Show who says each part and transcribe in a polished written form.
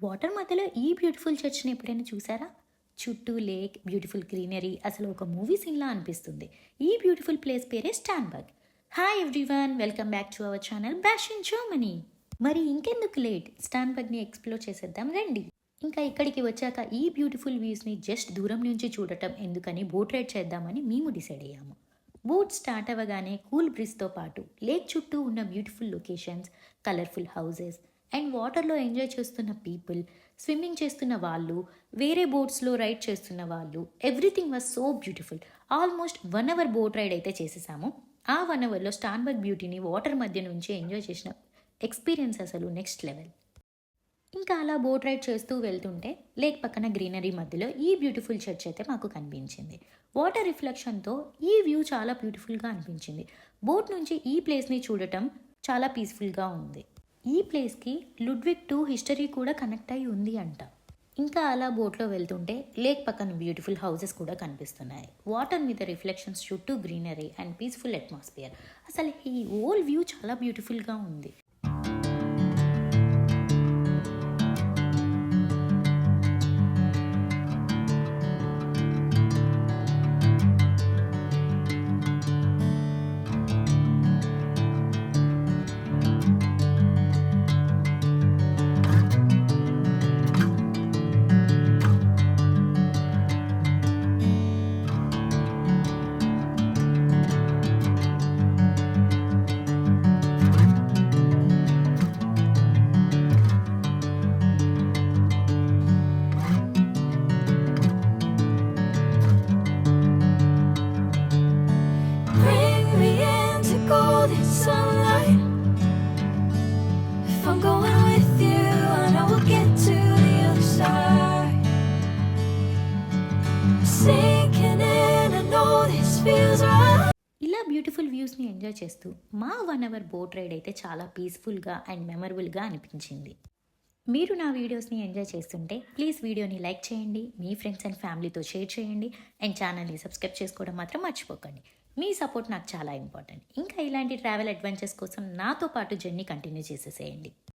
Speaker 1: Water మధ్యలో ఈ beautiful చర్చ్ని ఎప్పుడైనా చూసారా? చుట్టూ లేక్, బ్యూటిఫుల్ గ్రీనరీ, అసలు ఒక మూవీ సీన్లా అనిపిస్తుంది. ఈ బ్యూటిఫుల్ ప్లేస్ పేరే Starnberg. Hi everyone, welcome back to our channel Bash in Germany. మరి ఇంకెందుకు లేట్, స్టాన్బర్గ్ని ఎక్స్ప్లోర్ చేసేద్దాం రండి. ఇంకా ఇక్కడికి వచ్చాక ఈ బ్యూటిఫుల్ వ్యూస్ని జస్ట్ దూరం నుంచి చూడటం ఎందుకని బోట్ రైడ్ చేద్దామని మేము డిసైడ్ అయ్యాము. బోట్ స్టార్ట్ అవ్వగానే కూల్ బ్రిజ్తో పాటు లేక్ చుట్టూ ఉన్న beautiful locations, colourful houses and వాటర్లో ఎంజాయ్ చేస్తున్న పీపుల్, స్విమ్మింగ్ చేస్తున్న వాళ్ళు, వేరే బోట్స్లో రైడ్ చేస్తున్న వాళ్ళు, everything was so beautiful. Almost 1 hour boat ride అయితే చేసేసాము. ఆ 1 అవర్లో స్టాన్బర్గ్ బ్యూటీని వాటర్ మధ్య నుంచి ఎంజాయ్ చేసిన ఎక్స్పీరియన్స్ అసలు నెక్స్ట్ లెవెల్. ఇంకా అలా బోట్ రైడ్ చేస్తూ వెళ్తుంటే లేక్ పక్కన గ్రీనరీ మధ్యలో ఈ బ్యూటిఫుల్ చర్చ్ అయితే మాకు కనిపించింది. వాటర్ రిఫ్లెక్షన్తో ఈ వ్యూ చాలా బ్యూటిఫుల్గా అనిపించింది. బోట్ నుంచి ఈ ప్లేస్ని చూడటం చాలా పీస్ఫుల్గా ఉంది. ఈ ప్లేస్కి లుడ్విగ్ II హిస్టరీ కూడా కనెక్ట్ అయి ఉంది అంట. ఇంకా అలా బోట్లో వెళ్తుంటే లేక్ పక్కన బ్యూటిఫుల్ హౌసెస్ కూడా కనిపిస్తున్నాయి. వాటర్ మీద రిఫ్లెక్షన్స్, చుట్టూ గ్రీనరీ అండ్ పీస్ఫుల్ అట్మాస్ఫియర్. అసలు ఈ హోల్ వ్యూ చాలా బ్యూటిఫుల్గా ఉంది.
Speaker 2: Bring me into golden sunlight. If I'm going with you, I know we'll get to the other side. Sinking in, I know this feels right.
Speaker 1: ఇలా beautiful వ్యూస్ని enjoy చేస్తూ మా 1 hour boat ride అయితే చాలా పీస్ఫుల్గా and మెమరబుల్గా అనిపించింది. మీరు నా వీడియోస్ని ఎంజాయ్ చేస్తుంటే ప్లీజ్ వీడియోని లైక్ చేయండి, మీ ఫ్రెండ్స్ అండ్ ఫ్యామిలీతో షేర్ చేయండి అండ్ ఛానల్ని సబ్స్క్రైబ్ చేసుకోవడం మాత్రం మర్చిపోకండి. మీ సపోర్ట్ నాకు చాలా ఇంపార్టెంట్. ఇంకా ఇలాంటి ట్రావెల్ అడ్వెంచర్స్ కోసం నాతో పాటు జర్నీ కంటిన్యూ చేసేసేయండి.